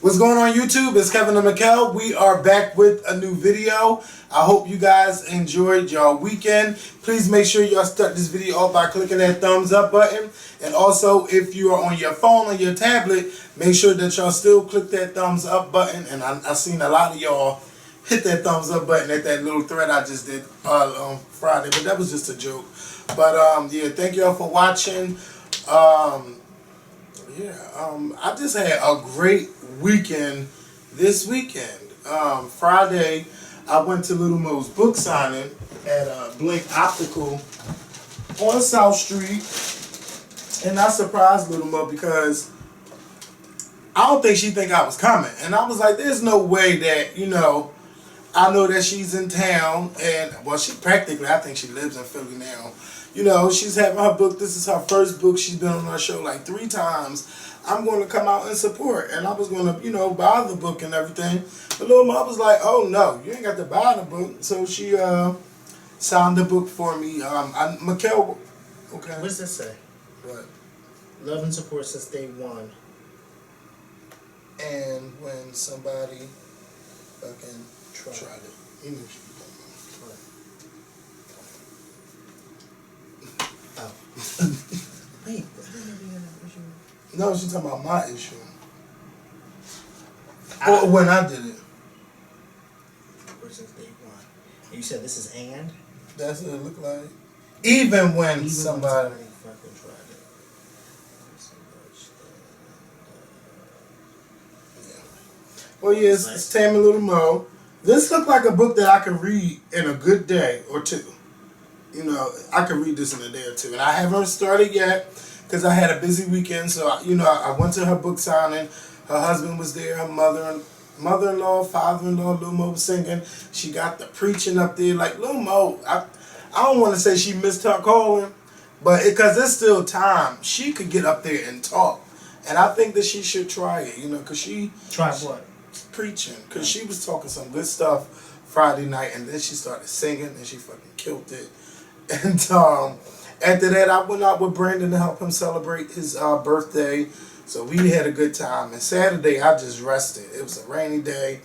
What's going on YouTube? It's Kevin and Mikkel. We are back with a new video. I hope you guys enjoyed your weekend. Please make sure y'all start this video off by clicking that thumbs up button. And also, if you are on your phone or your tablet, make sure that y'all still click that thumbs up button. And I've seen a lot of y'all hit that thumbs up button at that little thread I just did on Friday. But that was just a joke. But yeah, thank y'all for watching. I just had a great weekend this weekend. Friday, I went to Little Mo's book signing at Blink Optical on South Street, and I surprised Little Mo because I don't think she think I was coming, and I was like, "There's no way that I know that she's in town, and well, she practically, I think she lives in Philly now. She's having her book. This is her first book. She's been on our show like 3 times. I'm going to come out and support." And I was going to, buy the book and everything. But little mom was like, "Oh, no, you ain't got to buy the book." So she signed the book for me. Mikkel, okay. What does this say? What? Love and support since day one. And when somebody fucking tried it. You know she Oh. Wait, No, she's talking about my issue. Or when I did it. Since day one. And you said this is and? That's what it looked like. Even when somebody fucking tried it. Yeah. Well, yes, it's Tammy Little Mo. This looked like a book that I could read in a good day or two. I could read this in a day or two. And I haven't started yet because I had a busy weekend. So, I went to her book signing. Her husband was there. Her mother-in-law, father-in-law, Lil Mo was singing. She got the preaching up there. Like, Lil Mo, I don't want to say she missed her calling, but because there's still time, she could get up there and talk. And I think that she should try it, because she... Try what? Preaching. Because she was talking some good stuff Friday night, and then she started singing, and she fucking killed it. And after that, I went out with Brandon to help him celebrate his birthday. So we had a good time. And Saturday, I just rested. It was a rainy day.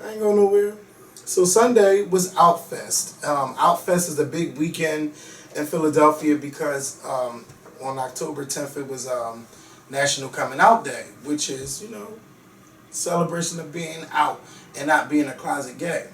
I ain't going nowhere. So Sunday was Outfest. Outfest is a big weekend in Philadelphia because on October 10th, it was National Coming Out Day, which is, celebration of being out and not being a closet gay.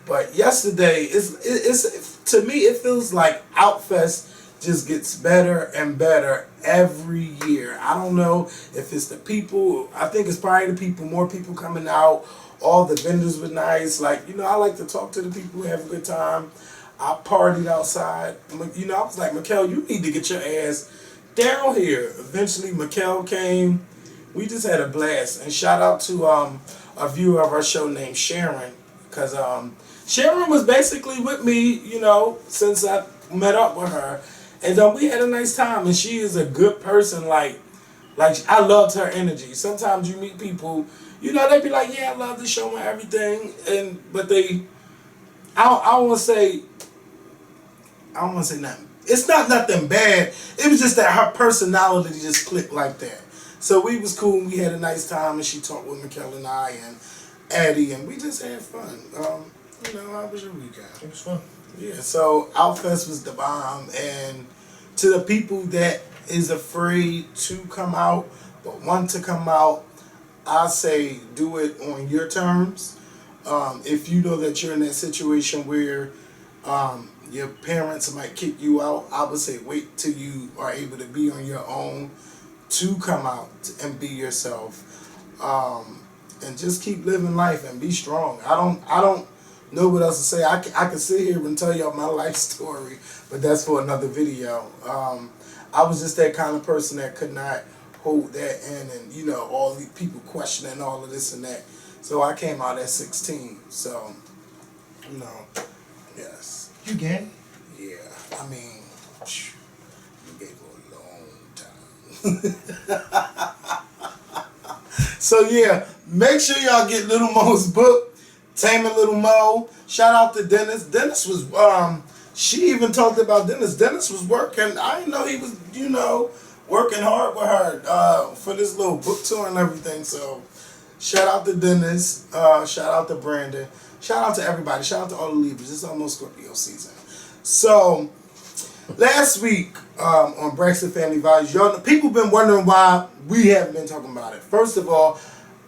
But yesterday, it's to me, it feels like Outfest just gets better and better every year. I don't know if it's the people. I think it's probably the people, more people coming out. All the vendors were nice. Like, I like to talk to the people who have a good time. I partied outside. I was like, Mikkel, you need to get your ass down here. Eventually, Mikkel came. We just had a blast. And shout out to a viewer of our show named Sharon. Because Sharon was basically with me, since I met up with her. And we had a nice time. And she is a good person. Like I loved her energy. Sometimes you meet people, they be like, yeah, I love the show and everything. But they, I don't want to say nothing. It's not nothing bad. It was just that her personality just clicked like that. So we was cool. We had a nice time. And she talked with Mikkel and I and Addie. And we just had fun. How was your weekend? It was fun. Yeah, so Outfest was the bomb, and to the people that is afraid to come out but want to come out, I say do it on your terms. If you know that you're in that situation where your parents might kick you out, I would say wait till you are able to be on your own to come out and be yourself, and just keep living life and be strong. I don't know what else to say. I can sit here and tell y'all my life story, but that's for another video. I was just that kind of person that could not hold that in, and all the people questioning all of this and that. So I came out at 16. So, yes. You gay? Yeah. I mean, you gay for a long time. So yeah, make sure y'all get Little Mo's book. Taming Little Mo. Shout out to Dennis. Dennis was, she even talked about Dennis. Dennis was working. I didn't know he was, working hard with her for this little book tour and everything. So Shout out to Dennis. Shout out to Brandon. Shout out to everybody. Shout out to all the Libras. It's almost Scorpio season. So, last week on Braxton Family Values, y'all, people been wondering why we haven't been talking about it. First of all,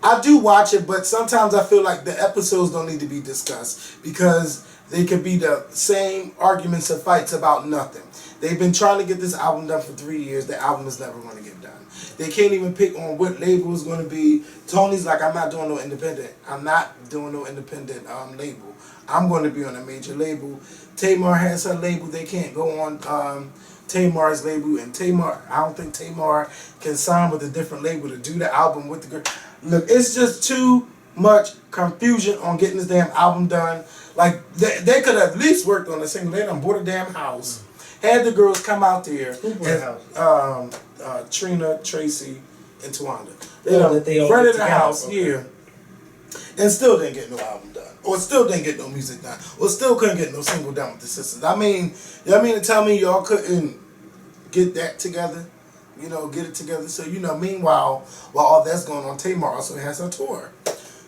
I do watch it, but sometimes I feel like the episodes don't need to be discussed because they could be the same arguments and fights about nothing. They've been trying to get this album done for 3 years. The album is never going to get done. They can't even pick on what label is going to be. Tony's like, I'm not doing no independent. I'm not doing no independent label. I'm going to be on a major label. Tamar has her label. They can't go on Tamar's label. And Tamar, I don't think Tamar can sign with a different label to do the album with the girl. Look, it's just too much confusion on getting this damn album done. Like, they could have at least worked on a single. They done bought a damn house. Had the girls come out there. Who bought a house? Trina, Tracy, and Tawanda. They rented a house here and still didn't get no album done. Or still didn't get no music done. Or still couldn't get no single done with the sisters. I mean, y'all mean to tell me y'all couldn't get that together? You know, get it together. So, you know, meanwhile, while all that's going on, Tamar also has her tour.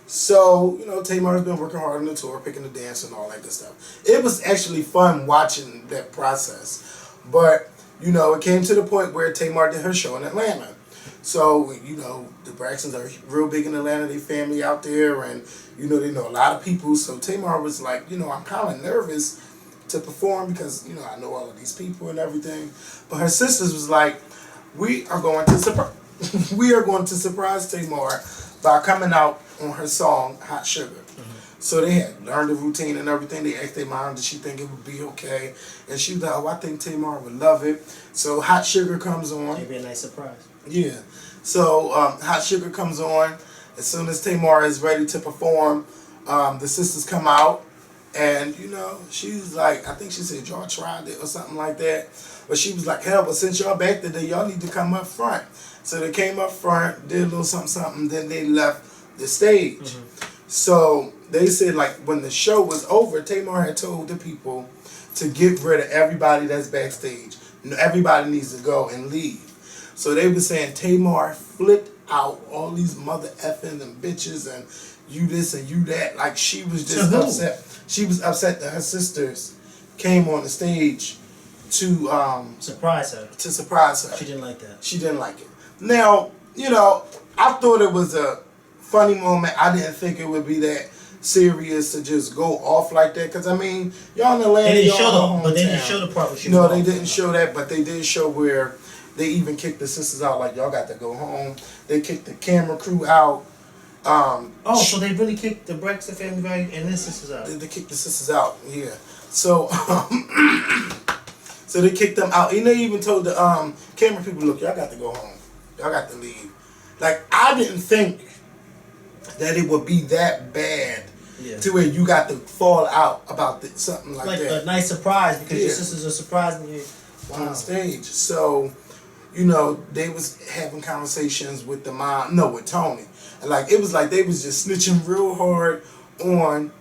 So, you know, Tamar's been working hard on the tour, picking the dance and all that good stuff. It was actually fun watching that process. But, you know, it came to the point where Tamar did her show in Atlanta. So, you know, the Braxtons are real big in Atlanta. They family out there and, you know, they know a lot of people. So Tamar was like, you know, I'm kind of nervous to perform because, you know, I know all of these people and everything. But her sisters was like, we are going to surprise Tamar by coming out on her song Hot Sugar. So they had learned the routine and everything. They asked their mom, did she think it would be okay? And she was like, oh, I think Tamar would love it. So Hot Sugar comes on. Maybe a nice surprise. Yeah. So Hot Sugar comes on. As soon as Tamar is ready to perform, the sisters come out. And, you know, she's like, I think she said y'all tried it or something like that. But she was like, hell, but since y'all back today, y'all need to come up front. So they came up front, did a little something, then they left the stage. So they said, like, when the show was over, Tamar had told the people to get rid of everybody that's backstage. Everybody needs to go and leave. So they were saying Tamar flipped out all these mother effing and bitches and you this and you that. Like, she was just upset. She was upset that her sisters came on the stage to surprise her. She didn't like that. She didn't like it. Now, you know, I thought it was a funny moment. I didn't think it would be that serious to just go off like that. Because, I mean, y'all in Atlanta, they didn't show the part where she was No, they didn't show that, but they did show where they even kicked the sisters out. Like, y'all got to go home. They kicked the camera crew out. So they really kicked the Braxton Family Value and the sisters out. They kicked the sisters out, yeah. So, so they kicked them out. And they even told the camera people, look, y'all got to go home. Y'all got to leave. Like, I didn't think that it would be that bad to where you got to fall out about something like that. Like a nice surprise because your sisters are surprising you on stage. So, you know, they was having conversations with the mom, with Tony. And like, it was like they was just snitching real hard on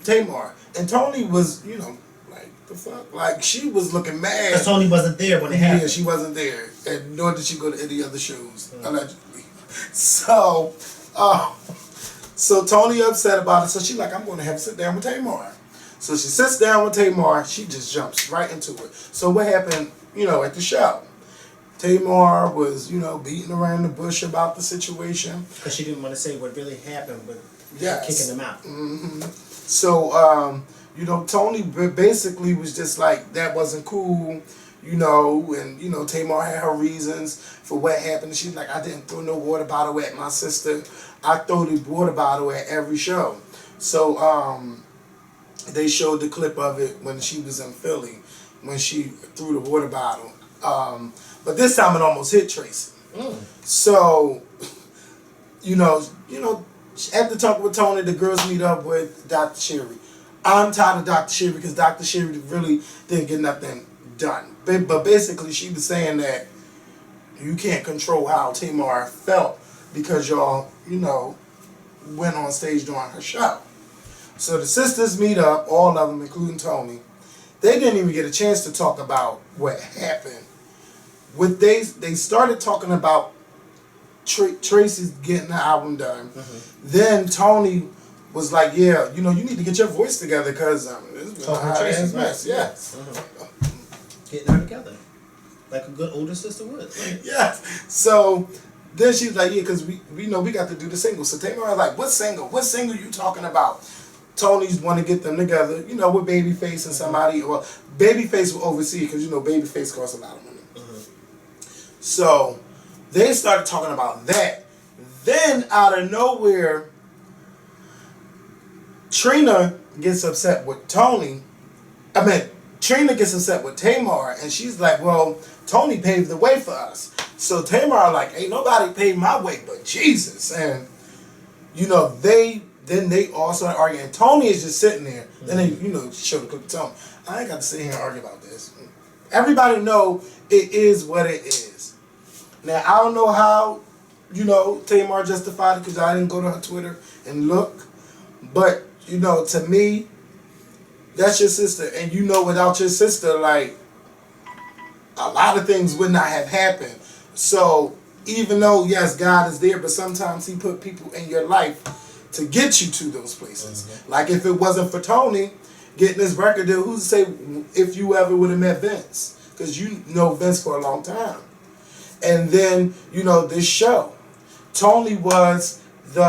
Tamar. And Tony was, you know, like, the fuck? Like, she was looking mad. Because Tony wasn't there when it happened. Yeah, she wasn't there. And nor did she go to any other shows, allegedly. So, so Tony upset about it. So she like, I'm going to have to sit down with Tamar. So she sits down with Tamar. She just jumps right into it. So what happened, you know, at the show? Tamar was, you know, beating around the bush about the situation. Because she didn't want to say what really happened, but kicking them out. So, you know, Tony basically was just like, that wasn't cool, you know, and, you know, Tamar had her reasons for what happened. She's like, I didn't throw no water bottle at my sister. I throw the water bottle at every show. So, they showed the clip of it when she was in Philly, when she threw the water bottle. But this time it almost hit Tracy. So, you know, after talking with Tony, the girls meet up with Dr. Sherry. I'm tired of Dr. Sherry because Dr. Sherry really didn't get nothing done. But basically, she was saying that you can't control how Tamar felt because y'all, you know, went on stage during her show. So the sisters meet up, all of them, including Tony. They didn't even get a chance to talk about what happened. They started talking about Tracy's getting the album done. Then Tony was like, yeah, you need to get your voice together because this is a hot ass mess. Yes. Getting her together. Like a good older sister would. Yes. So then she's like, yeah, because we know we got to do the single. So Tamar was like, what single? What single you talking about? Tony's want to get them together, with Babyface and somebody. Well, Babyface will oversee because, Babyface costs a lot of money. So they started talking about that. Then out of nowhere, Trina gets upset with Tony. Trina gets upset with Tamar, and she's like, well, Tony paved the way for us. So Tamar like, ain't nobody paved my way but Jesus. And, they all started arguing. And Tony is just sitting there. Then they, show the clip to Tony. I ain't got to sit here and argue about this. Everybody know it is what it is. Now, I don't know how, Tamar justified it because I didn't go to her Twitter and look. But, to me, that's your sister. And without your sister, like, a lot of things would not have happened. So, even though, yes, God is there, but sometimes he put people in your life to get you to those places. Like, if it wasn't for Tony getting this record deal, who's to say if you ever would have met Vince? Because you know Vince for a long time. And then, this show. Tony was the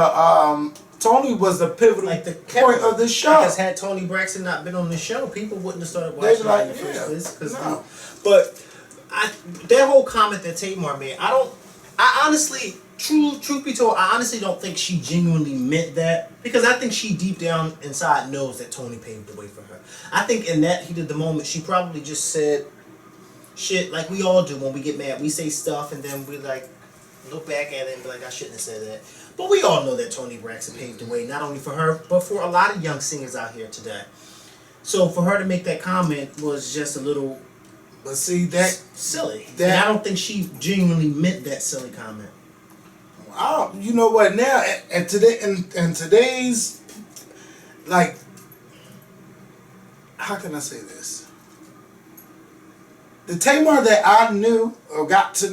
pivotal point of the show. Because had Tony Braxton not been on the show, people wouldn't have started watching it in the first place. No. But that whole comment that Tamar made, I honestly, truth be told, I honestly don't think she genuinely meant that. Because I think she deep down inside knows that Tony paved the way for her. I think in that heat of the moment, she probably just said shit like we all do when we get mad. We say stuff and then we like look back at it and be like, I shouldn't have said that. But we all know that Tony Braxton paved the way, not only for her, but for a lot of young singers out here today. So for her to make that comment was just a little... But see, that... silly. And I don't think she genuinely meant that silly comment. You know what, now, and today, in today's... Like... How can I say this? The Tamar that I knew, or got to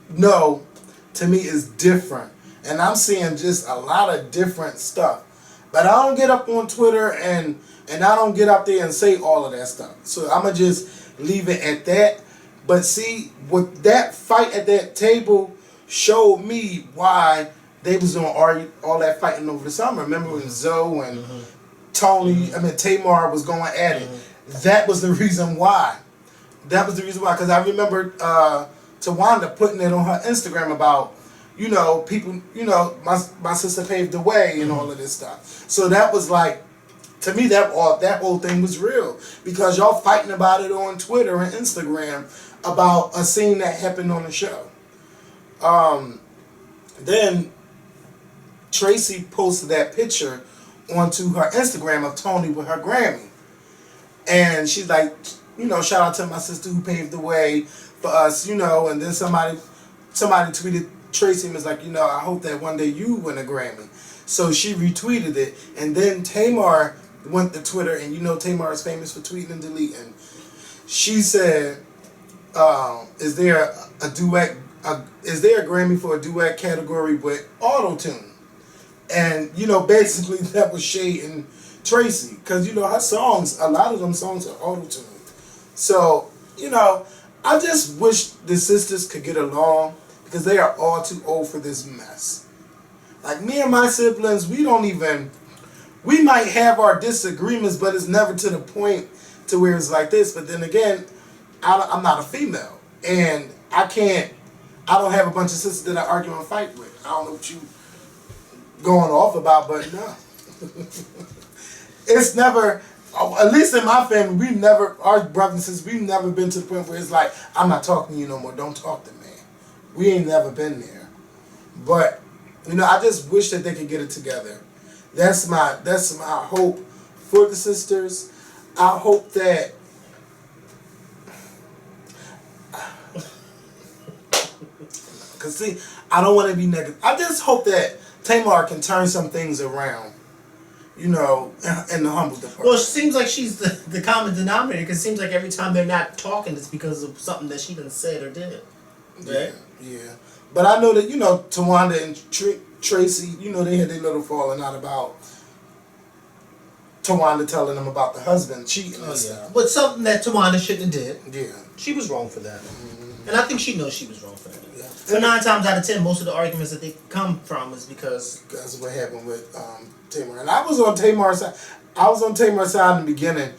know, to me is different. And I'm seeing just a lot of different stuff. But I don't get up on Twitter and I don't get up there and say all of that stuff. So I'm going to just leave it at that. But see, with that fight at that table showed me why they was doing all that fighting over the summer. Remember when Zoe and Tamar was going at it. That was the reason why. That was the reason why. Because I remember Tawanda putting it on her Instagram about, people, my sister paved the way and all of this stuff. So that was like, to me, that whole thing was real. Because y'all fighting about it on Twitter and Instagram about a scene that happened on the show. Then Tracy posted that picture onto her Instagram of Tony with her Grammy. And she's like, shout out to my sister who paved the way for us, and then somebody tweeted Tracy and was like, I hope that one day you win a Grammy. So she retweeted it, and then Tamar went to Twitter, and Tamar is famous for tweeting and deleting. She said, is there a duet? Is there a Grammy for a duet category with auto-tune? And basically that was shading Tracy, because her songs, a lot of them songs are auto-tune. So I just wish the sisters could get along because they are all too old for this mess. Like me and my siblings, we might have our disagreements, but it's never to the point to where it's like this. But then again, I'm not a female, and I don't have a bunch of sisters that I argue and fight with. I don't know what you going off about, but no. It's never, at least in my family, our brothers and sisters, we've never been to the point where it's like, I'm not talking to you no more, don't talk to me. We ain't never been there. But, I just wish that they could get it together. That's my hope for the sisters. I hope that because see, I don't want to be negative. I just hope that Tamar can turn some things around, in the humble department. Well, it seems like she's the common denominator, because it seems like every time they're not talking, it's because of something that she done said or did. Right? Yeah. But I know that, Tawanda and Tracy, they had their little falling out about Tawanda telling them about the husband cheating and stuff. But something that Tawanda shouldn't have did. Yeah. She was wrong for that. And I think she knows she was wrong for that. Yeah. But 9 times out of 10, most of the arguments that they come from is because of what happened with Tamar. And I was on Tamar's side. In the beginning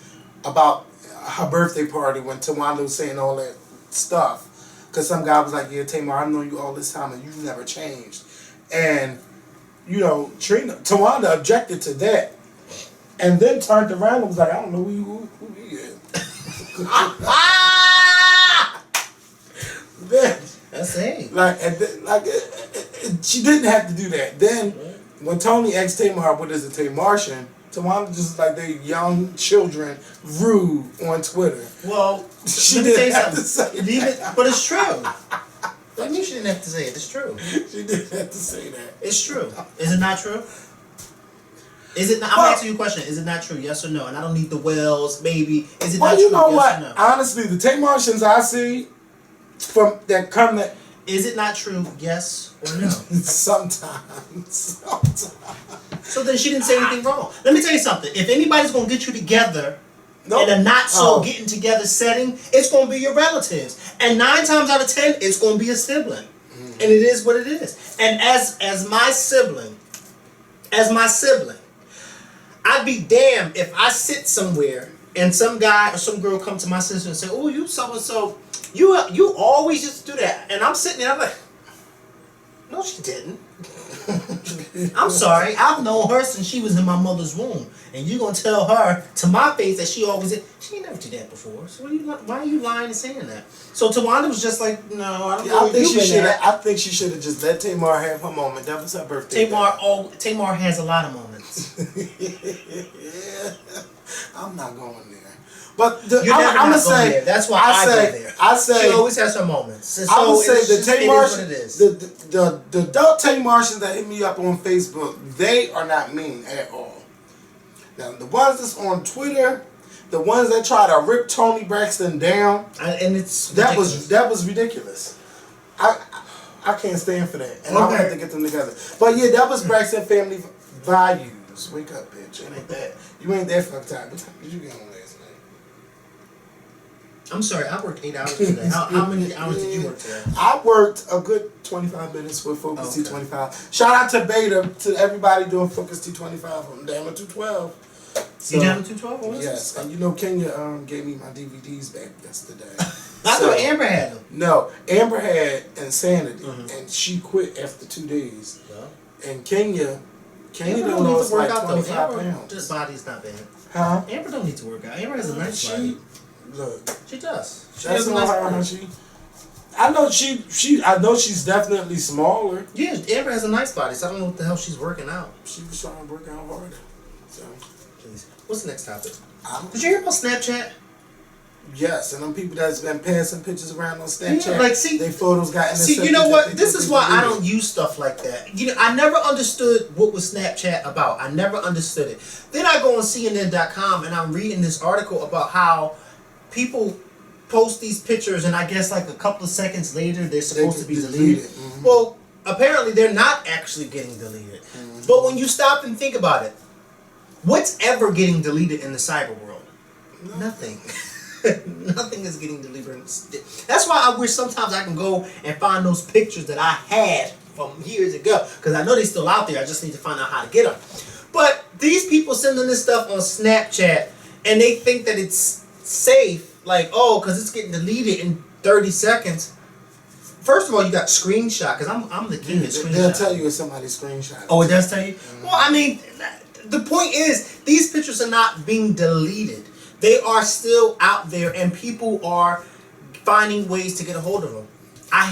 about her birthday party when Tawanda was saying all that stuff. Because some guy was like, yeah, Tamar, I've known you all this time and you've never changed. And, Tawanda objected to that. And then turned around and was like, I don't know who he is. Then, that's it. She didn't have to do that. Then, when Tony asked Tamar what is a Tamartian, Tawanda just like they young children rude on Twitter. Well, she didn't have to say that. But it's true. What do you mean she didn't have to say it? It's true. She didn't have to say that. It's true. Is it not true? Is it not? I'm asking you a question. Is it not true? Yes or no? And I don't need the wells, maybe. Is it not true? You know yes what? Or no? Honestly, the Tamartians I see Is it not true? Yes or no? Sometimes. So then she didn't say anything wrong. Let me tell you something. If anybody's gonna get you together in a not so getting together setting, it's gonna be your relatives. And 9 times out of 10, it's gonna be a sibling. And it is what it is. And as my sibling, I'd be damned if I sit somewhere and some guy or some girl come to my sister and say, "Oh, you so and so, you always used to do that," and I'm sitting there, I'm like, "No, she didn't." I'm sorry, I've known her since she was in my mother's womb, and you gonna tell her to my face that she always did? She ain't never did that before. So why are you lying and saying that? So Tawanda was just like, "No, I don't know." I think she should have just let Tamar have her moment. That was her birthday. Tamar has a lot of moments. Yeah, I'm not going there. But I'm gonna say there. That's why I go there. She always has her moments. So I would say the Tamartians, the adult Tamartians that hit me up on Facebook, they are not mean at all. Now the ones that's on Twitter, the ones that try to rip Toni Braxton down, and it's that was ridiculous. I can't stand for that, and I'll have to get them together. But yeah, that was Braxton family values. Wake up, bitch. It ain't that. You ain't that fucked up. What time did you get on last night? I'm sorry, I worked 8 hours today. How many hours did you work today? I worked a good 25 minutes with Focus T25. Shout out to Beta, to everybody doing Focus T25 on Damn 212. So, you down to 212? Yes, and Kenya gave me my DVDs back yesterday. I thought Amber had them. No, Amber had Insanity, and she quit after 2 days. Yeah. And Kenya don't lost like 25 pounds. This body's not bad. Huh? Amber don't need to work out. Amber has a nice body. Look, she does. She has a nice body. I know she's definitely smaller. Yeah, Amber has a nice body, so I don't know what the hell she's working out. She was trying to work out harder. So, please. What's the next topic? Did you hear about Snapchat? Yes, and them people that's been passing pictures around on Snapchat, yeah, their photos got intercepted. See, you know what? This is why I don't use stuff like that. I never understood what was Snapchat about. I never understood it. Then I go on CNN.com and I'm reading this article about how people post these pictures, and I guess like a couple of seconds later they're supposed to be deleted. Mm-hmm. Well, apparently they're not actually getting deleted. Mm-hmm. But when you stop and think about it, what's ever getting deleted in the cyber world? Nothing. Nothing is getting deleted. That's why I wish sometimes I can go and find those pictures that I had from years ago, because I know they're still out there. I just need to find out how to get them. But these people sending this stuff on Snapchat, and they think that it's safe, like, oh, because it's getting deleted in 30 seconds. First of all, you got screenshot, because I'm the king of screenshot. They'll tell you if somebody's screenshot. Oh, it does tell you? Mm-hmm. Well, I mean, the point is, these pictures are not being deleted. They are still out there, and people are finding ways to get a hold of them. I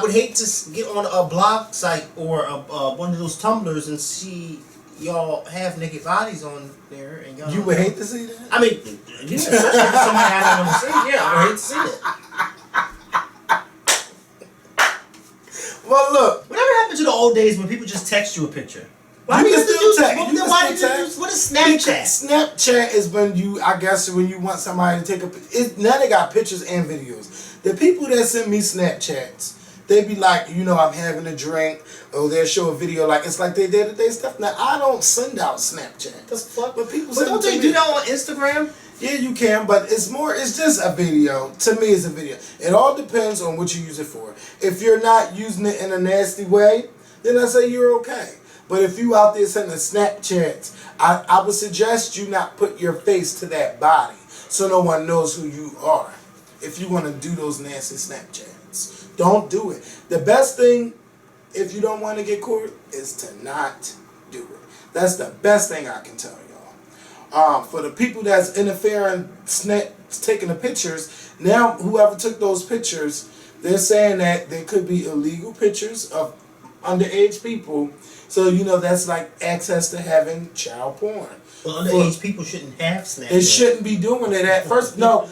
would hate to get on a blog site or one of those Tumblrs and see y'all have naked bodies on there, and y'all. You would hate to see that? I mean, yeah, especially if somebody I don't want to see. Yeah, I would hate to see that. Well, look. Whatever happened to the old days when people just text you a picture? Why do you still text? What is Snapchat? Snapchat is when you want somebody to take a. Now they got pictures and videos. The people that send me Snapchats, they be like, you know, I'm having a drink, or they'll show a video like it's like their day-to-day stuff. Now, I don't send out Snapchat. The fuck? But people But send don't it to they me. do that on Instagram? Yeah, you can, but it's just a video. To me, it's a video. It all depends on what you use it for. If you're not using it in a nasty way, then I say you're okay. But if you out there sending Snapchats, I would suggest you not put your face to that body so no one knows who you are. If you want to do those nasty Snapchats, don't do it. The best thing, if you don't want to get caught, is to not do it. That's the best thing I can tell y'all. For the people that's interfering, taking the pictures, now whoever took those pictures, they're saying that there could be illegal pictures of underage people. So, you know, that's like access to having child porn. Well, underage people shouldn't have Snapchat. They shouldn't be doing it at first. No,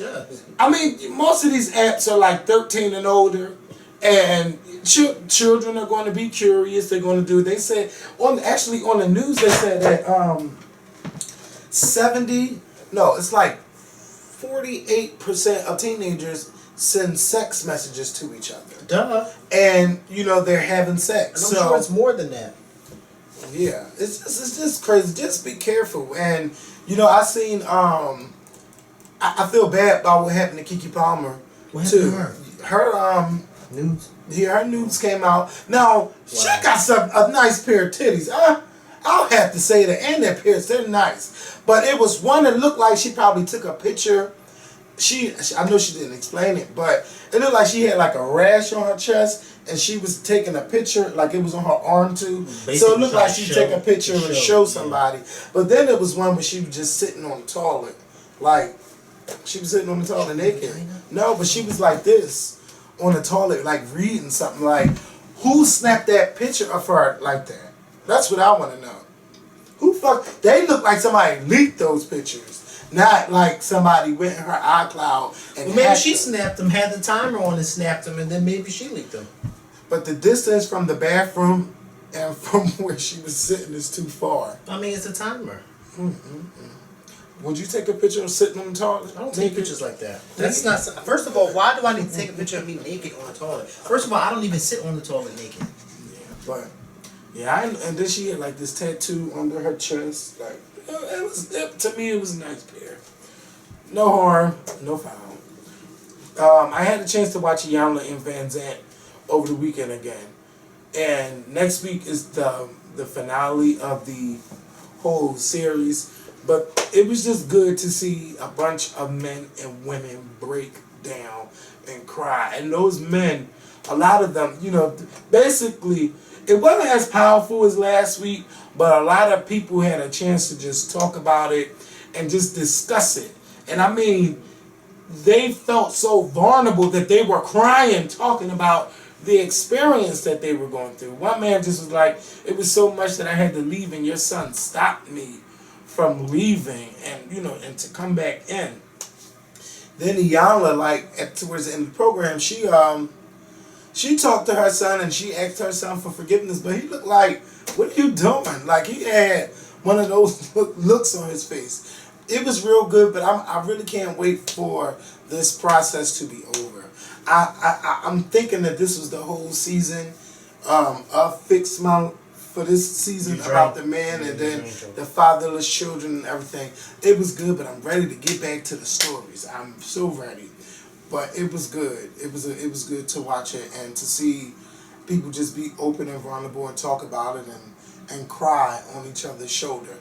I mean, most of these apps are like 13 and older, and children are going to be curious. They're going to do. They said on the news they said that 48% of teenagers send sex messages to each other. Duh. And you know they're having sex. And I'm sure it's more than that. Yeah, it's just crazy. Just be careful. And you know, I seen I feel bad about what happened to Keke Palmer too. Her nudes. Yeah, her nudes came out. Now she got a nice pair of titties. I'll have to say that, and their pairs, they're nice. But it was one that looked like she probably took a picture. I know she didn't explain it, but it looked like she had like a rash on her chest, and she was taking a picture, like it was on her arm too. Basically, so it looked like she take a picture and show yeah. somebody. But then there was one where she was just sitting on the toilet, like she was sitting on the toilet naked. No, but she was like this on the toilet, like reading something. Like, who snapped that picture of her like that? That's what I want to know. Who fuck? They look like somebody leaked those pictures, not like somebody went in her iCloud and. Well, maybe she snapped them, had the timer on and snapped them, and then maybe she leaked them. But the distance from the bathroom and from where she was sitting is too far. I mean, it's a timer. Would you take a picture of sitting on the toilet? I don't take pictures like that. That's not. First of all, why do I need to take a picture of me naked on the toilet? First of all, I don't even sit on the toilet naked. Yeah, but. Yeah, and then she had like this tattoo under her chest. Like, to me, it was a nice pair. No harm, no foul. I had a chance to watch Iyanla and Van Zant over the weekend again, and next week is the finale of the whole series. But it was just good to see a bunch of men and women break down and cry, and those men, a lot of them, you know, basically. It wasn't as powerful as last week, but a lot of people had a chance to just talk about it and just discuss it. And I mean, they felt so vulnerable that they were crying, talking about the experience that they were going through. One man just was like, it was so much that I had to leave, and your son stopped me from leaving, and you know, and to come back in. Then Iyanla, like towards the end of the program, she talked to her son and she asked her son for forgiveness, but he looked like, what are you doing? Like he had one of those looks on his face. It was real good, but I really can't wait for this process to be over. I'm thinking that this was the whole season of Fix My for this season about the man and then the fatherless children and everything. It was good, but I'm ready to get back to the stories. I'm so ready. But it was good. It was good to watch it and to see people just be open and vulnerable and talk about it and cry on each other's shoulder.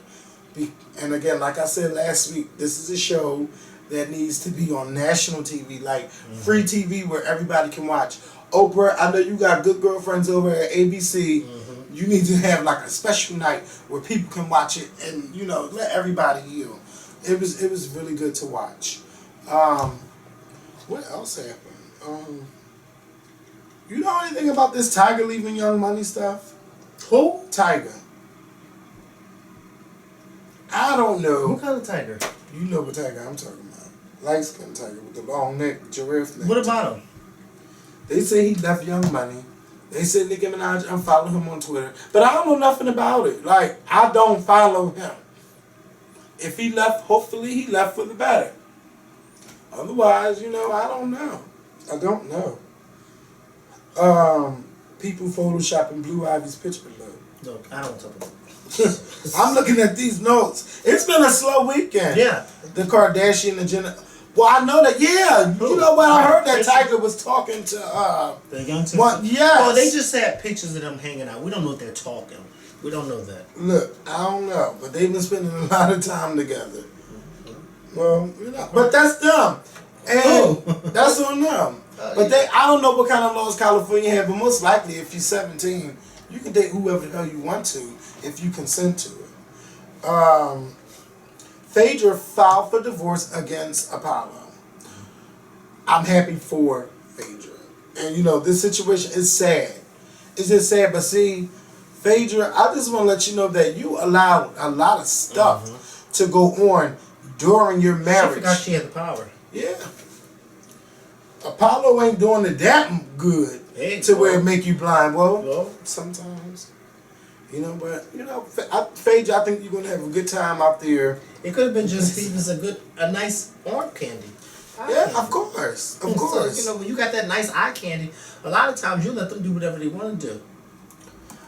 And again, like I said last week, this is a show that needs to be on national TV, like free TV where everybody can watch. Oprah, I know you got good girlfriends over at ABC. You need to have like a special night where people can watch it and, you know, let everybody heal. It was really good to watch. What else happened? You know anything about this Tiger leaving Young Money stuff? Who? Tiger. I don't know. What kind of tiger? You know what tiger I'm talking about. Light skinned tiger with the long neck, giraffe neck. What about him? They say he left Young Money. They said Nicki Minaj unfollowed him on Twitter. But I don't know nothing about it. Like, I don't follow him. If he left, hopefully he left for the better. Otherwise, you know, I don't know. I don't know. People photoshopping Blue Ivy's picture. Look, I don't talk about I'm looking at these notes. It's been a slow weekend. Yeah. The Kardashian and Jenner. Well, I know that. Yeah, you know what? I heard that Tiger was talking to the young sister. Yes. Well, they just had pictures of them hanging out. We don't know if they're talking. We don't know that. Look, I don't know, but they've been spending a lot of time together. Well, you know, but that's them, and that's on them. But I don't know what kind of laws California have, but most likely, if you're 17, you can date whoever the hell you want to if you consent to it. Phaedra filed for divorce against Apollo. I'm happy for Phaedra. And, you know, this situation is sad. It's just sad, but see, Phaedra, I just want to let you know that you allowed a lot of stuff to go on during your marriage. She forgot she had the power. Yeah. Apollo ain't doing it that good where it make you blind. Well, sometimes. You know, but, you know, Phaedra, I think you're going to have a good time out there. It could have been just a nice arm candy. Yeah, of course. Of course. So, you know, when you got that nice eye candy, a lot of times you let them do whatever they want to do.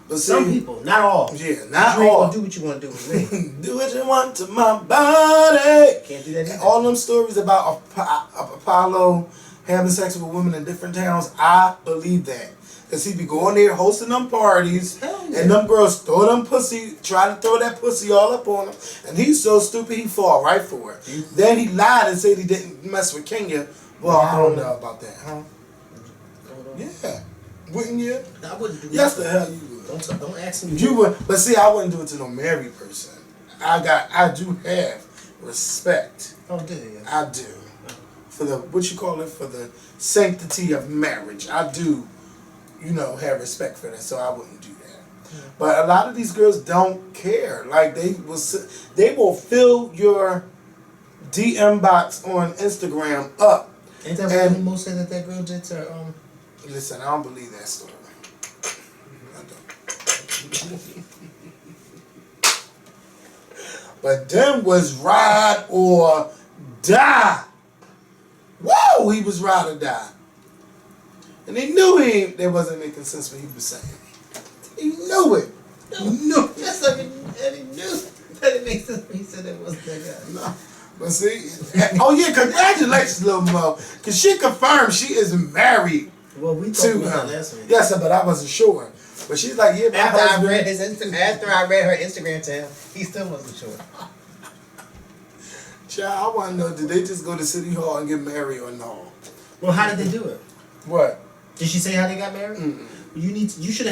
But some people, not all. Yeah, not you all. Ain't gonna do what you want to do with me. Do what you want to my body. Can't do that either. All them stories about Apollo having sex with women in different towns, I believe that. Because he be going there hosting them parties, and them girls throw them pussy, try to throw that pussy all up on him, and he's so stupid he fall right for it. Then he lied and said he didn't mess with Kenya. Well, I don't know about that, huh? Yeah. Wouldn't you? I wouldn't do yes, that. the hell you would. Don't ask me. You would, but see, I wouldn't do it to no married person. I do have respect. Oh, do you? I do. For the, what you call it, for the sanctity of marriage. I do, you know, have respect for that, so I wouldn't do that. Yeah. But a lot of these girls don't care. Like, they will fill your DM box on Instagram up. Ain't that what Mo said that girl did to Listen, I don't believe that story. I don't. But them was ride or die. Whoa, he was ride or die. And he knew they wasn't making sense what he was saying. He knew it. He knew. Yes, I mean, and he knew that it makes sense when he said it wasn't that guy. No. But see, oh yeah, congratulations, little Mo. Because she confirmed she is married. Well, we talked about that last week. Yes, but I wasn't sure. But she's like, yeah, after I read her Instagram to him, he still wasn't sure. Child, I want to know, did they just go to City Hall and get married or no? Well, how did they do it? What? Did she say how they got married? Mm-mm. You should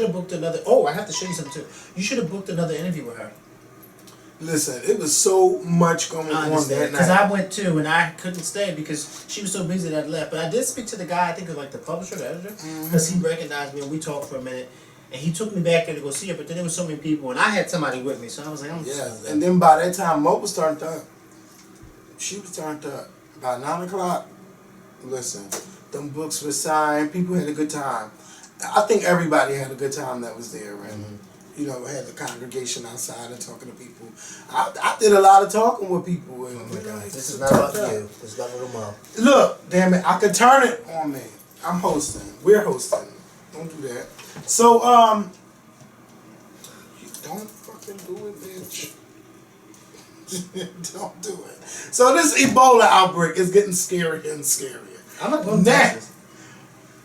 have booked another. Oh, I have to show you something too. You should have booked another interview with her. Listen, it was so much going on that night. Because I went too, and I couldn't stay because she was so busy that I left. But I did speak to the guy, I think it was like the publisher, the editor, because he recognized me and we talked for a minute. And he took me back there to go see her, but then there was so many people, and I had somebody with me, so I was like, I'm just and then by that time, Mo was turned up. She was turned up. By 9 o'clock, listen, them books were signed. People had a good time. I think everybody had a good time that was there, and you know, had the congregation outside and talking to people. I did a lot of talking with people. And, oh my God, this is not about you. This is about little Mo. Look, damn it, I could turn it on me. I'm hosting. We're hosting. Don't do that. So, you don't fucking do it, bitch. Don't do it. So this Ebola outbreak is getting scarier and scarier. I'm not going to Texas.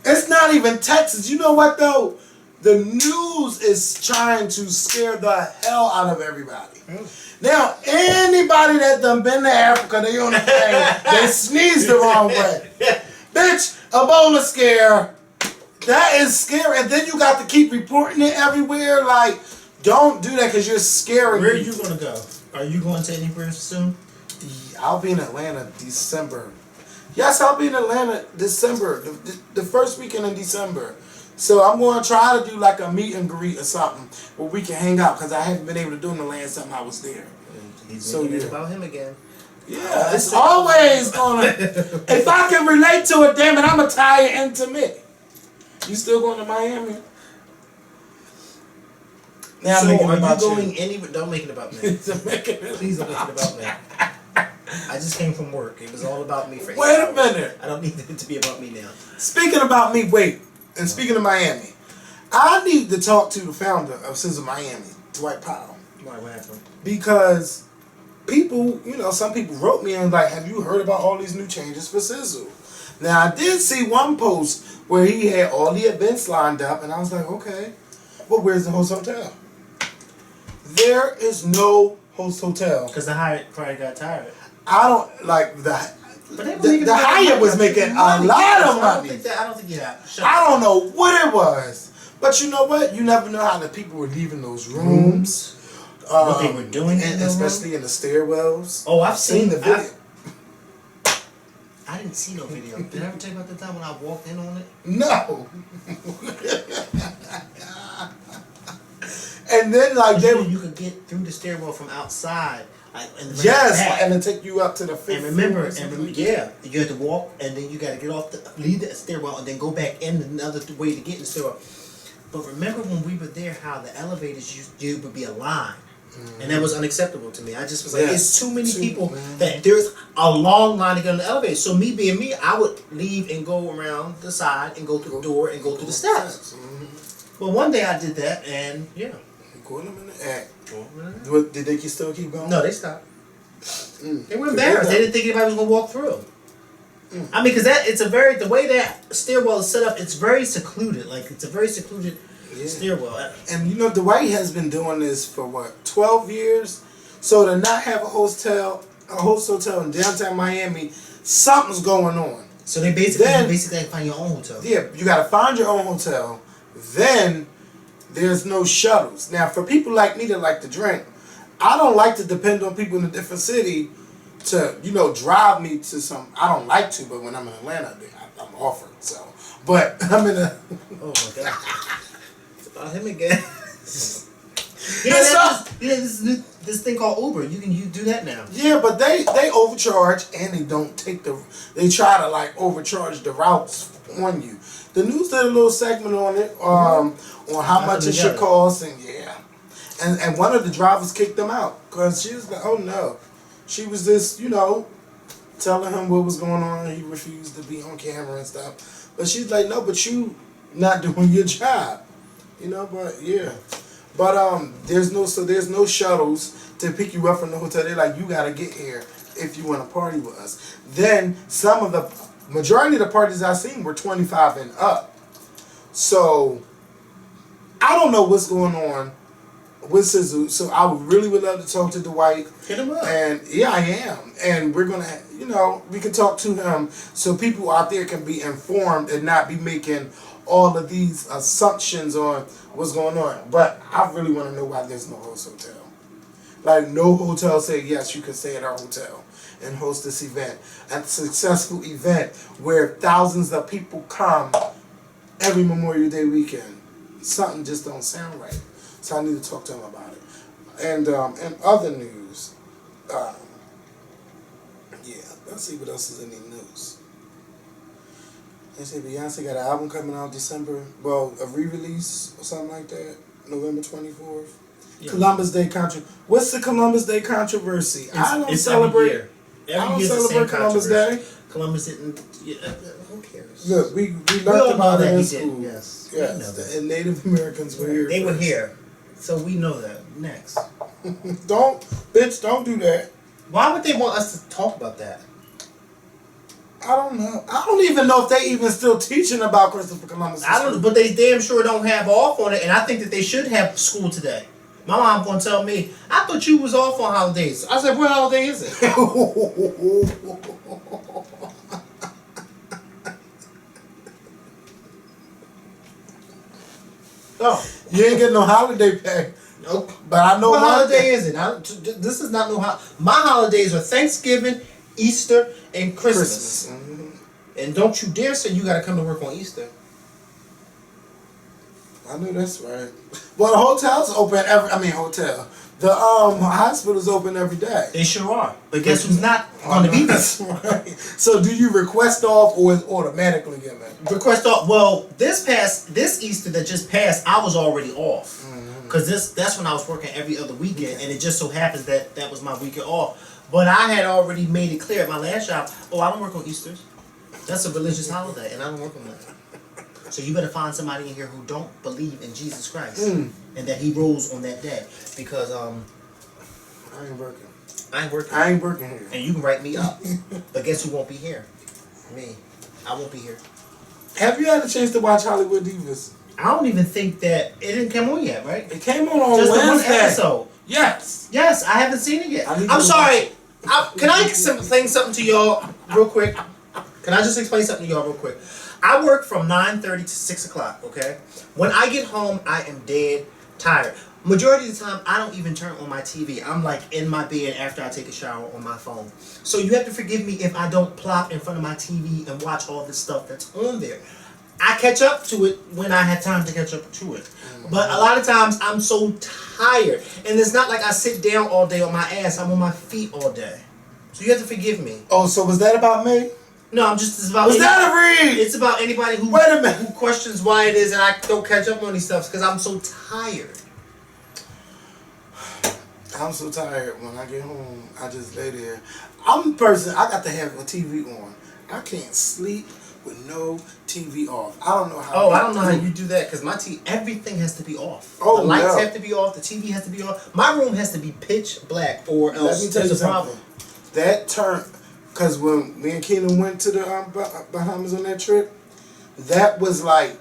It's not even Texas. You know what though? The news is trying to scare the hell out of everybody. Now, anybody that done been to Africa, they on the plane, they sneeze the wrong way. Bitch, Ebola scare. That is scary. And then you got to keep reporting it everywhere. Like, don't do that because you're scaring Where are you going to go? Are you going to anywhere soon? I'll be in Atlanta December. Yes, I'll be in Atlanta December. The first weekend in December. So I'm going to try to do like a meet and greet or something where we can hang out because I haven't been able to do it the last time I was there. He's making it about him again. Yeah, it's always going to... If I can relate to it, damn it, I'm going to tie it into me. You still going to Miami? Now so are you going anywhere? Don't make it about me. Please don't make it about me. I just came from work. It was all about me for 8 Wait hours. a minute. I don't need it to be about me now. Speaking about me, wait. And speaking of Miami, I need to talk to the founder of Sizzle Miami, Dwight Powell. Why? What happened? Because people, some people wrote me and like, have you heard about all these new changes for Sizzle? Now, I did see one post where he had all the events lined up, and I was like, okay, but where's the host hotel? There is no host hotel. Because the Hyatt probably got tired. I don't like the. But The Hyatt was making a lot of money. I don't think I don't know what it was. But you know what? You never know how the people were leaving those rooms. What they were doing, and especially in the stairwells. Oh, I've seen the video. I didn't see no video. Did I ever tell you about the time when I walked in on it? No. And then you could get through the stairwell from outside. And then take you up to the fifth. And remember, yeah, you had to walk, and then you got to get off leave the stairwell, and then go back in another way to get in the stairwell. But remember when we were there, how the elevators would be a line, and that was unacceptable to me. I just was like, it's too many people that there's a long line to get on the elevator. So me being me, I would leave and go around the side and go through the door and go through the steps. Well, one day I did that, and yeah. Going them in the act. Did they still keep going? No, they stopped. They were embarrassed. They didn't think anybody was gonna walk through. I mean, because the way that stairwell is set up, it's very secluded. Like, it's a very secluded stairwell. And Dwight has been doing this for what, 12 years? So to not have a host hotel in downtown Miami, something's going on. So they basically find your own hotel. Yeah, you gotta find your own hotel. Then there's no shuttles. Now, for people like me that like to drink, I don't like to depend on people in a different city to, drive me to some. I don't like to, but when I'm in Atlanta, I'm offered. So, but I'm in a. Oh my God! It's about him again. This thing called Uber. You do that now. Yeah, but they overcharge and they don't take they try to overcharge the routes on you. The news did a little segment on it, on how much it should cost, and one of the drivers kicked them out because she was like, oh no, she was just telling him what was going on. He refused to be on camera and stuff, but she's like, no, but you not doing your job, but yeah. But there's no shuttles to pick you up from the hotel. They're like, you gotta get here if you want to party with us. Then majority of the parties I seen were 25 and up. So I don't know what's going on with Sizzle. So I would love to talk to Dwight. Hit him up. And yeah, I am. And we're gonna, we can talk to him so people out there can be informed and not be making all of these assumptions on what's going on. But I really want to know why there's no host hotel. Like, no hotel say, yes, you can stay at our hotel and host this event. A successful event where thousands of people come every Memorial Day weekend. Something just don't sound right. So I need to talk to him about it. And in other news, let's see what else is in the news. They say Beyonce got an album coming out December, a re-release or something like that, November 24th. Yeah. Columbus Day What's the Columbus Day controversy? I don't celebrate. I don't celebrate Columbus Day. Columbus didn't. Who cares? Look, we learned about it in school. Yes. And Native Americans were here. They were here, so we know that. Next. Don't do that. Why would they want us to talk about that? I don't know. I don't even know if they even still teaching about Christopher Columbus. But they damn sure don't have off on it, and I think that they should have school today. My mom gonna tell me, I thought you was off on holidays. I said, what holiday is it? Oh, you ain't getting no holiday pay. Nope. But I know what holiday is it? This is not no holiday. My holidays are Thanksgiving, Easter, and Christmas. Mm-hmm. And don't you dare say you gotta come to work on Easter. I know that's right. Well, the hotel's open the hospital's open every day. They sure are. But guess who's not going to be there? That's right. So do you request off or is automatically given? Request off. Well, this Easter that just passed, I was already off. Because that's when I was working every other weekend, and it just so happens that was my weekend off. But I had already made it clear at my last job, I don't work on Easters. That's a religious holiday, and I don't work on that. So you better find somebody in here who don't believe in Jesus Christ and that He rose on that day. Because I ain't working. I ain't working. I ain't working here. And you can write me up. But guess who won't be here? Me. I won't be here. Have you had a chance to watch Hollywood Divas? I don't even think that it didn't come on yet, right? It came on Just Wednesday. the one episode. Yes. Yes, I haven't seen it yet. I'm sorry. Can I explain something to y'all real quick? Can I just explain something to y'all real quick? I work from 9:30 to 6 o'clock, okay? When I get home, I am dead tired. Majority of the time, I don't even turn on my TV. I'm like in my bed after I take a shower on my phone. So you have to forgive me if I don't plop in front of my TV and watch all this stuff that's on there. I catch up to it when I have time to catch up to it. But a lot of times I'm so tired. And it's not like I sit down all day on my ass. I'm on my feet all day. So you have to forgive me. Oh, so was that about me? No, it's about Was that a read? It's about anybody who, Wait a minute. who questions why it is and I don't catch up on these stuff because I'm so tired. I'm so tired when I get home. I just lay there. I'm a person, I got to have a TV on. I can't sleep with no TV off. I don't know how. Oh, I don't know how you do that because my TV, everything has to be off. Oh, the lights no. have to be off. The TV has to be off. My room has to be pitch black or else Let me tell you there's a something. problem. That turn, because when me and Keenan went to the Bahamas on that trip, that was like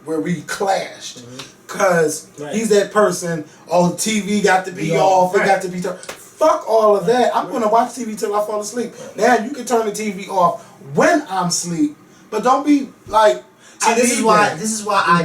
where we clashed. Because he's that person, oh, the TV got to be off, it got to be turned. Fuck all of that. I'm going to watch TV till I fall asleep. Now, you can turn the TV off when I'm asleep, but don't be like, See, this is why I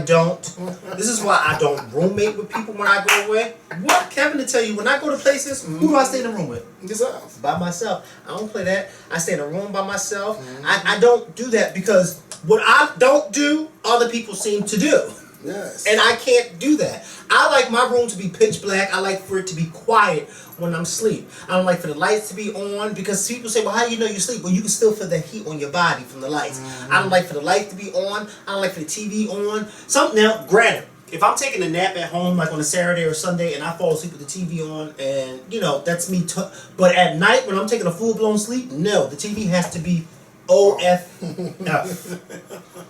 don't roommate with people when I go away. What Kevin to tell you, when I go to places, who do I stay in the room with? Yourself. By myself. I don't play that. I stay in a room by myself. I don't do that because what I don't do, other people seem to do. Yes. And I can't do that. I like my room to be pitch black. I like for it to be quiet when I'm asleep. I don't like for the lights to be on because people say, well, how do you know you sleep? Well, you can still feel the heat on your body from the lights. I don't like for the light to be on. I don't like for the TV on. Now, granted, if I'm taking a nap at home, like on a Saturday or Sunday, and I fall asleep with the TV on, and, that's me. But at night, when I'm taking a full-blown sleep, no, the TV has to be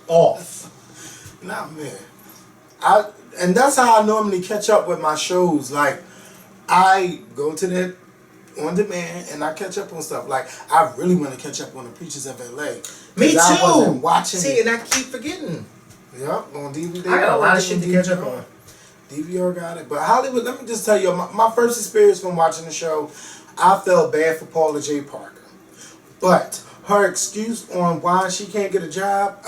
off. Not me. And that's how I normally catch up with my shows. Like, I go to that on demand and I catch up on stuff. Like, I really want to catch up on the Preachers of LA. Me too. I wasn't watching See, and I keep forgetting. Yep, on DVD. I got a lot of shit to catch up on. DVR got it. But Hollywood, let me just tell you, my first experience from watching the show, I felt bad for Paula J. Parker. But her excuse on why she can't get a job,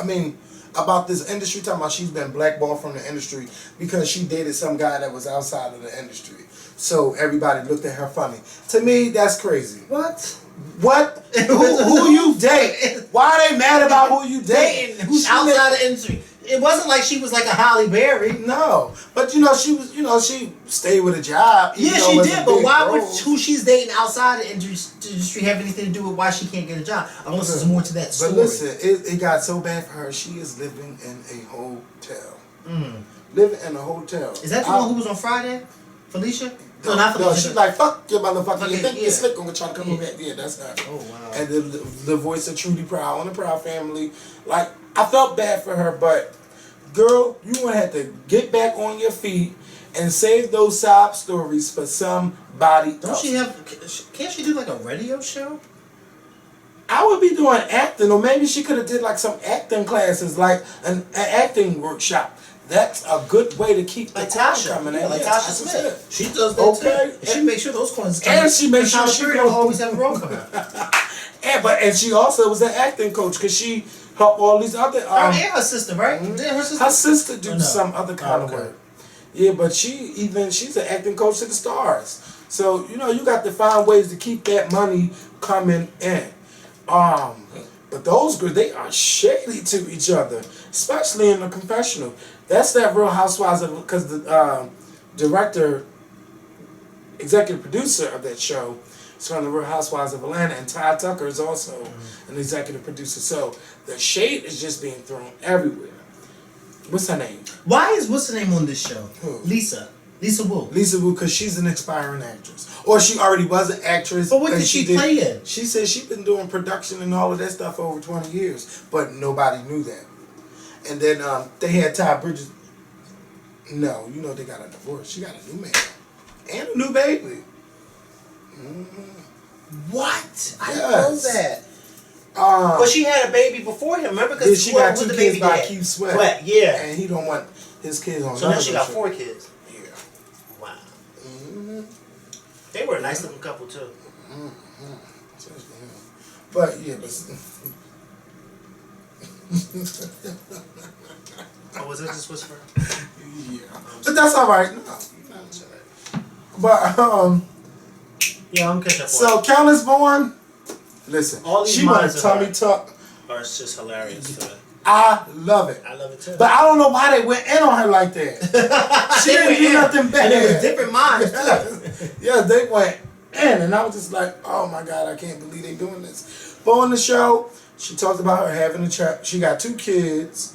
about this industry, talking about she's been blackballed from the industry because she dated some guy that was outside of the industry. So everybody looked at her funny. To me, that's crazy. What? Who you date? Why are they mad about who you dating? Who's outside the industry? It wasn't like she was like a Halle Berry. No, but she was, she stayed with a job. Yeah, she did. But why would who she's dating outside the industry have anything to do with why she can't get a job? Unless there's more to that story. But listen, it got so bad for her. She is living in a hotel. Living in a hotel. Is that the one who was on Friday? Felicia? No, not Felicia. No, she's like, fuck your motherfucker. Okay, You think yeah. you're slick gonna try to come over here? Yeah, that's her. Oh, wow. And the voice of Trudy Proud on the Proud family. Like, I felt bad for her, but girl, you gonna have to get back on your feet and save those sob stories for somebody Don't else. she have? Can't she do like a radio show? I would be doing acting, or maybe she could have did like some acting classes, like an acting workshop. That's a good way to keep the time coming in. Like Yeah, Tasha that's Smith. it. She does that Okay. too. And she makes sure those coins come. And she makes sure Tyler she Perry goes- don't always have a role for her. And she also was an acting coach because she helped all these other. Her and her sister, right? Yeah, her sister. Her sister do Oh, no. some other kind of work. Yeah, but she's an acting coach to the stars. So you got to find ways to keep that money coming in. But those girls, they are shady to each other, especially in the confessional. That's that Real Housewives of, because the director, executive producer of that show is from the Real Housewives of Atlanta, and Ty Tucker is also an executive producer. So the shade is just being thrown everywhere. What's her name? What's her name on this show? Who? Lisa Wu. Lisa Wu, because she's an expiring actress. Or she already was an actress. But what did she play in? She said she's been doing production and all of that stuff for over 20 years, but nobody knew that. And then they had Ty Bridges. No, you know they got a divorce. She got a new man and a new baby. What? I didn't know that. But she had a baby before him. Remember? Because she got 2 kids by Keith Sweat. Yeah. And he don't want his kids on. So now she got 4 kids. Yeah. Wow. They were a nice looking couple too. But yeah, but. Oh, was it just whisper? Yeah. But that's all right. No. But yeah, I'm catching up. So Countess Vaughn, listen, all these she want a tummy tuck. Or it's just hilarious. I love it. I love it too. But I don't know why they went in on her like that. She didn't do nothing bad. And it was different minds too. Yeah, they went in, and I was just like, oh my God, I can't believe they doing this. But on the show, she talked about her having a child. She got 2 kids.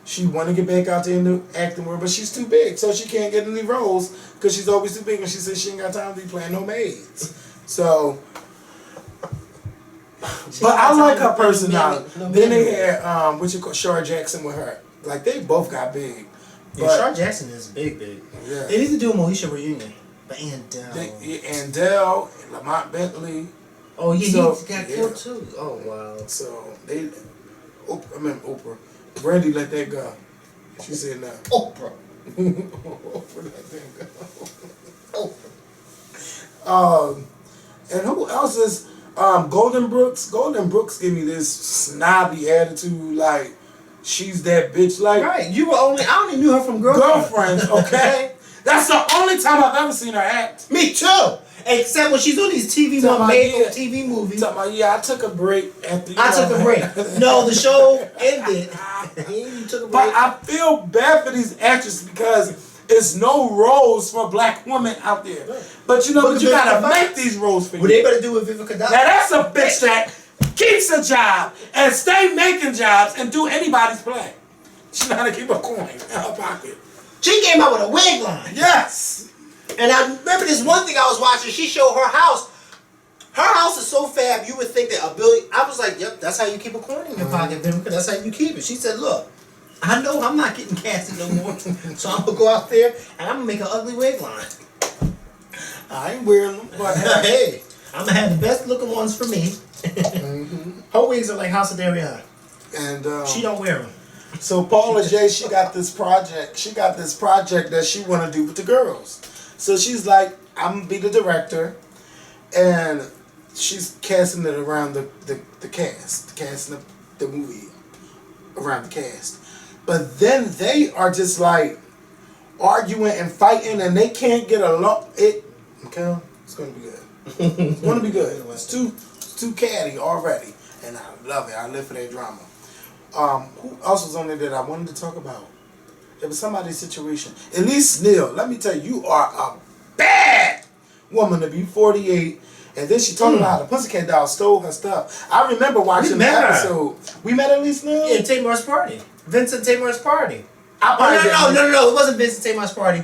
She want to get back out there in the acting world, but she's too big, so she can't get any roles because she's always too big, and she said she ain't got time to be playing no maids. So, but I like her personality. Then they had Shar Jackson with her. Like they both got big. Yeah, Shar Jackson is big. Yeah. They need to do a Moesha reunion. But Andell, Lamont Bentley. Oh yeah, so, he got killed too. Oh wow. So Oprah. Brandy let that go. She said no. Oprah. Oprah let that go. Oprah. And who else is Golden Brooks? Golden Brooks give me this snobby attitude, like she's that bitch. Like right, I only knew her from Girlfriends. Okay, that's the only time I've ever seen her act. Me too. Except when she's doing these TV movies. Yeah, I took a break after. I took a break. No, the show ended. You took a break. But I feel bad for these actresses because it's no roles for black women out there. But you gotta make these roles for you. What they better do with Vivica Dodd? Now that's a bitch that keeps a job and stay making jobs and do anybody's play. She know how to keep a coin in her pocket. She came out with a wig line. Yes. And I remember this one thing I was watching. She showed her house. Her house is so fab, you would think that $1 billion. I was like, yep, that's how you keep a coin in your pocket, Vivica. That's how you keep it. She said, look, I know I'm not getting casted no more, so I'm going to go out there and I'm going to make an ugly wig line. I ain't wearing them, but hey, I'm going to have the best looking ones for me. Her wigs are like House of Darion. And she don't wear them. So Paula J, she got this project that she want to do with the girls. So she's like, I'm going to be the director. And she's casting it around the cast. Casting the movie around the cast. But then they are just like arguing and fighting and they can't get along. Okay, it's going to be good. It's going to be good. It's too catty already. And I love it. I live for that drama. Who else was on there that I wanted to talk about? It was somebody's situation. Elise Neal, let me tell you, you are a bad woman to be 48. And then she talked about how the Pussycat Dolls stole her stuff. I remember watching the episode. We met Elise Neal? Yeah, Tamar's party. Vincent Tamar's party. No. It wasn't Vincent Tamar's party.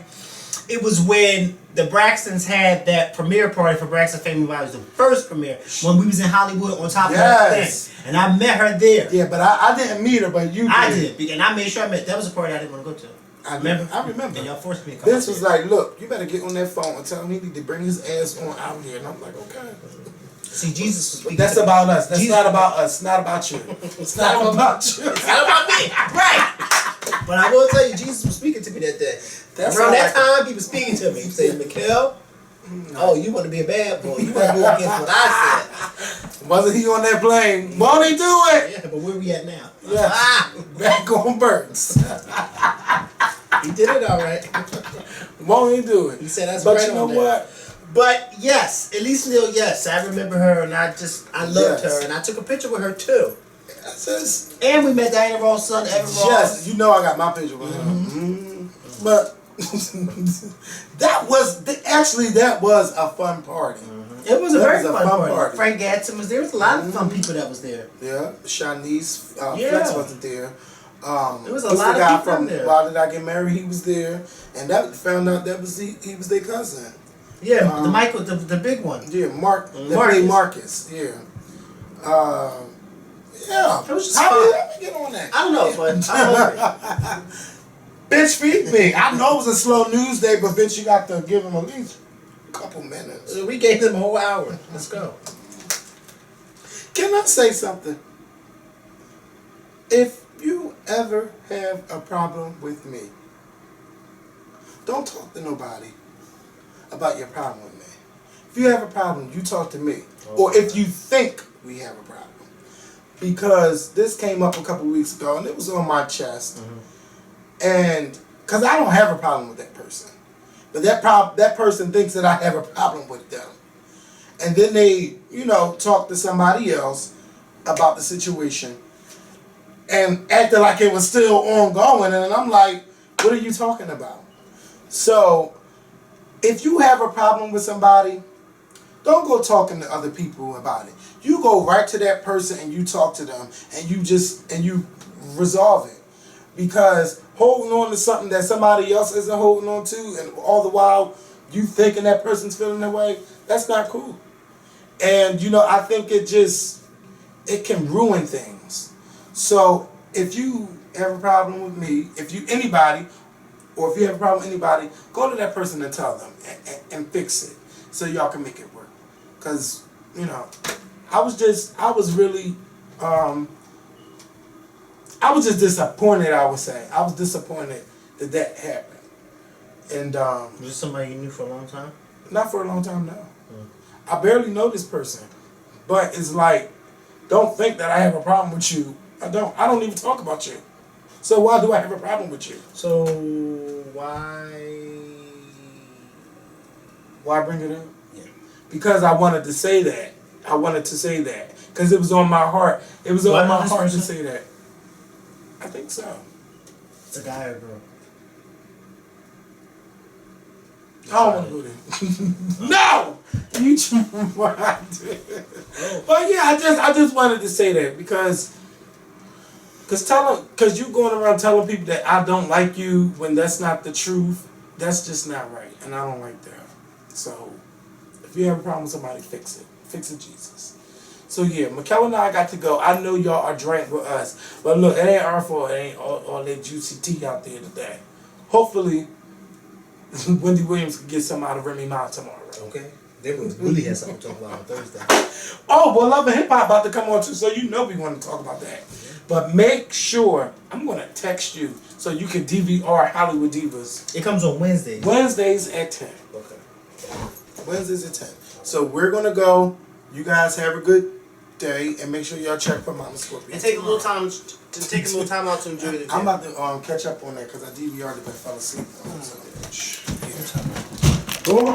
It was when the Braxtons had that premiere party for Braxton Family Values, the first premiere, when we was in Hollywood on top of that thing. And I met her there. Yeah, but I didn't meet her, but you did. I did. And I made sure I met. That was a party I didn't want to go to. I remember. And y'all forced me to come. Vince was like, look, you better get on that phone and tell him he need to bring his ass on out here. And I'm like, okay. See, Jesus was speaking. That's about us. That's not about us. Not about you. It's not about you. It's not about me. Right. But I will tell you, Jesus was speaking to me that day. Around that time, he was speaking to me. He was saying, Mikkel, oh, you want to be a bad boy. You want to go against what I said. Wasn't he on that plane? Won't he do it? Yeah, but where we at now? Yeah. Back on Burns. He did it all right. Won't he do it? He said that's but right. But you know what? But yes, Elise Neal, yes, I remember her, and I loved her, and I took a picture with her too. And we met Diana Ross' son, Evan Ross. Yes, you know I got my picture with her. But that was a fun party. It was a very fun party. Frank Gadsden was there. There was a lot of fun people that was there. Yeah, Shanice Flex wasn't there. There was a lot of people from there. Why Did I Get Married? He was there, and that found out that was he was their cousin. Yeah, the big one. Yeah, Marcus. Yeah. Yeah. It was just How fine. did I get on that? I don't know, but I'm over it. Bitch, feed me. I know it was a slow news day, but bitch, you got to give him at least a couple minutes. We gave them a whole hour. Let's go. Can I say something? If you ever have a problem with me, don't talk to nobody about your problem with me. If you have a problem, you talk to me. Okay. Or if you think we have a problem. Because this came up a couple weeks ago and it was on my chest. And because I don't have a problem with that person. But that person thinks that I have a problem with them. And then they, talk to somebody else about the situation and acted like it was still ongoing. And I'm like, what are you talking about? So, if you have a problem with somebody, don't go talking to other people about it. You go right to that person and you talk to them and you resolve it. Because holding on to something that somebody else isn't holding on to and all the while you thinking that person's feeling that way, that's not cool. And I think it can ruin things. So if you have a problem with me, if you have a problem with anybody, go to that person and tell them and fix it so y'all can make it work. Because, I was just disappointed, I would say. I was disappointed that happened. And Was this somebody you knew for a long time? not for a long time now. I barely know this person. But it's like, don't think that I have a problem with you. I don't even talk about you. So why do I have a problem with you? So why bring it up? Yeah. Because I wanted to say that. Because it was on my heart. It was on my heart to say that. I think so. It's a guy or a girl? I don't want to go there. No! You tried. But yeah, I just wanted to say that because you going around telling people that I don't like you when that's not the truth, that's just not right. And I don't like that. So if you have a problem with somebody, fix it. Fix it, Jesus. So yeah, Mikel and I got to go. I know y'all are drank with us. But look, it ain't our fault. It ain't all that juicy tea out there today. Hopefully, Wendy Williams can get some out of Remy Ma tomorrow. Okay. They really had something to talk about on Thursday. Oh, well, Love and Hip Hop about to come on too, so we want to talk about that. But make sure, I'm going to text you so you can DVR Hollywood Divas. It comes on Wednesdays. Wednesdays at 10. Okay. Wednesdays at 10. So we're going to go. You guys have a good day, and make sure y'all check for Mama Scorpion. And take a little time out to enjoy the I'm about to catch up on that because I DVR'd it but fell asleep. So, yeah.